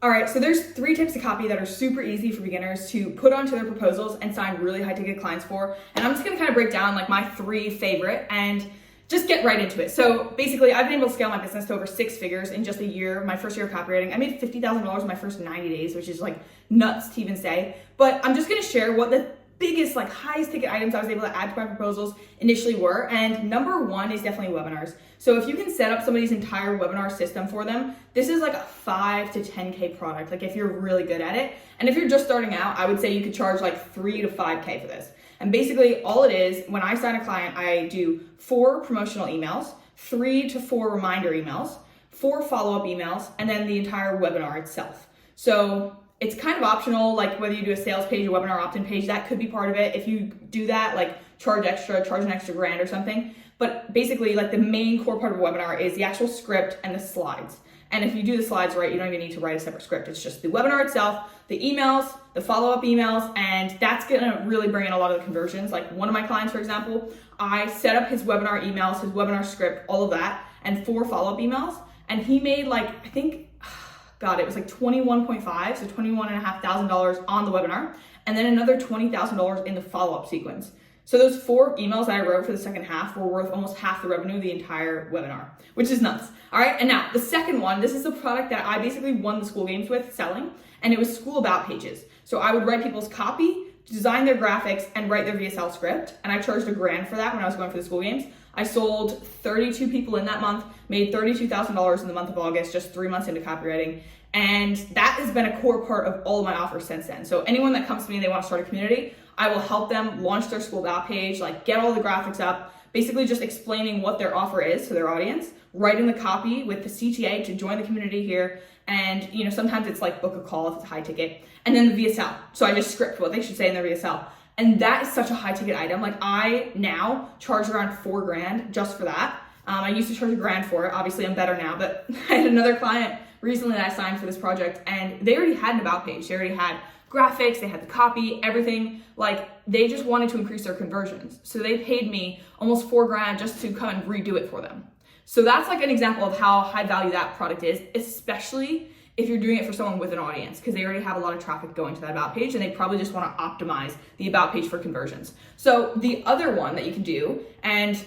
All right, so there's 3 types of copy that are super easy for beginners to put onto their proposals and sign really high ticket clients for. And I'm just gonna kind of break down like my 3 favorite and just get right into it. So basically, I've been able to scale my business to over 6 figures in just a year, my first year of copywriting. I made $50,000 in my first 90 days, which is like nuts to even say. But I'm just gonna share what the biggest, like highest ticket items I was able to add to my proposals initially were. And number 1 is definitely webinars. So if you can set up somebody's entire webinar system for them, this is like a 5 to 10K product, like if you're really good at it. And if you're just starting out, I would say you could charge like 3 to 5K for this. And basically all it is, when I sign a client, I do 4 promotional emails, 3 to 4 reminder emails, 4 follow-up emails, and then the entire webinar itself. So it's kind of optional, like whether you do a sales page or webinar opt-in page, that could be part of it. If you do that, like charge an extra $1,000 or something. But basically, like the main core part of a webinar is the actual script and the slides. And if you do the slides right, you don't even need to write a separate script. It's just the webinar itself, the emails, the follow-up emails, and that's gonna really bring in a lot of the conversions. Like one of my clients, for example, I set up his webinar emails, his webinar script, all of that, and 4 follow-up emails. And he made like, I think, God, it was like 21.5, so $21,500 on the webinar, and then another $20,000 in the follow-up sequence. So those 4 emails that I wrote for the second half were worth almost half the revenue of the entire webinar, which is nuts. All right, and now the second one, this is a product that I basically won the school games with selling, and it was school about pages. So I would write people's copy, design their graphics, and write their VSL script, and I charged $1,000 for that when I was going for the school games. I sold 32 people in that month, made $32,000 in the month of August, just 3 months into copywriting. And that has been a core part of all of my offers since then. So anyone that comes to me and they want to start a community, I will help them launch their school about page, like get all the graphics up, basically just explaining what their offer is to their audience, writing the copy with the CTA to join the community here. And sometimes it's like book a call if it's high ticket, and then the VSL. So I just script what they should say in their VSL. And that is such a high ticket item. Like I now charge around $4,000 just for that. I used to charge $1,000 for it. Obviously I'm better now, but I had another client recently that I signed for this project, and they already had an about page. They already had graphics, they had the copy, everything. Like they just wanted to increase their conversions. So they paid me almost $4,000 just to come and redo it for them. So that's like an example of how high value that product is, especially if you're doing it for someone with an audience, because they already have a lot of traffic going to that about page and they probably just want to optimize the about page for conversions. So the other one that you can do, and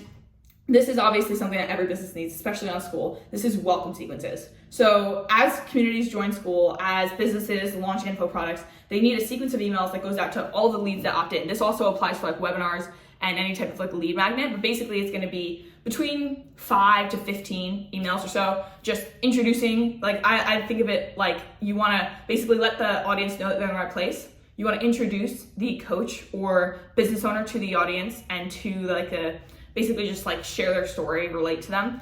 this is obviously something that every business needs, especially on school, this is welcome sequences. So as communities join school, as businesses launch info products, they need a sequence of emails that goes out to all the leads that opt in. This also applies for like webinars and any type of like lead magnet, but basically it's gonna be between 5 to 15 emails or so, just introducing, like I think of it like you wanna basically let the audience know that they're in the right place. You wanna introduce the coach or business owner to the audience and to basically just like share their story, relate to them.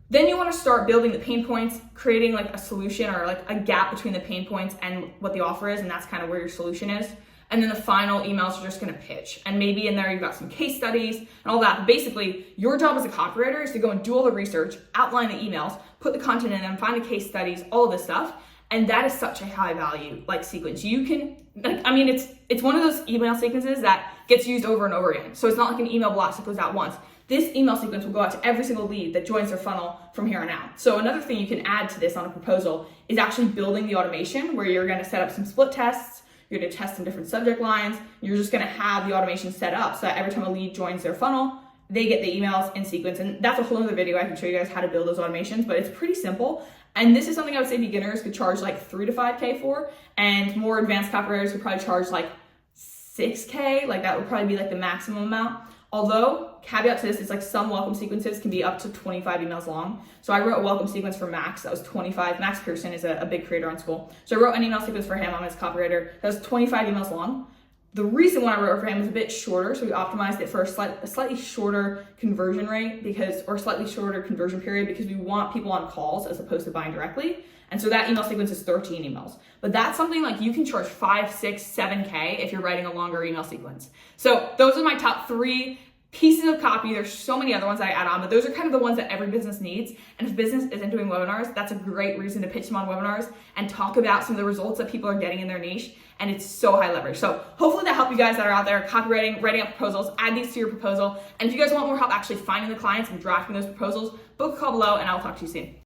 Then you want to start building the pain points, creating like a solution or like a gap between the pain points and what the offer is, and that's kind of where your solution is. And then the final emails are just going to pitch. And maybe in there you've got some case studies and all that. But basically, your job as a copywriter is to go and do all the research, outline the emails, put the content in them, find the case studies, all of this stuff. And that is such a high value like sequence. You can, it's one of those email sequences that gets used over and over again. So it's not like an email blast that goes out once. This email sequence will go out to every single lead that joins their funnel from here on out. So another thing you can add to this on a proposal is actually building the automation where you're going to set up some split tests. You're going to test some different subject lines. You're just going to have the automation set up so that every time a lead joins their funnel, they get the emails in sequence. And that's a whole other video. I can show you guys how to build those automations, but it's pretty simple. And this is something I would say beginners could charge like 3 to 5K for, and more advanced copywriters could probably charge like 6K. Like that would probably be like the maximum amount. Although, caveat to this is like some welcome sequences can be up to 25 emails long. So I wrote a welcome sequence for Max that was 25. Max Pearson is a big creator on school. So I wrote an email sequence for him on his copywriter that was 25 emails long. The reason why I wrote it for him was a bit shorter, so we optimized it for a slightly shorter conversion rate or slightly shorter conversion period because we want people on calls as opposed to buying directly. And so that email sequence is 13 emails. But that's something like you can charge 5, 6, 7K if you're writing a longer email sequence. So those are my top 3 pieces of copy. There's so many other ones that I add on, but those are kind of the ones that every business needs. And if business isn't doing webinars, that's a great reason to pitch them on webinars and talk about some of the results that people are getting in their niche. And it's so high leverage. So hopefully that helped you guys that are out there copywriting, writing up proposals. Add these to your proposal. And if you guys want more help actually finding the clients and drafting those proposals, book a call below and I'll talk to you soon.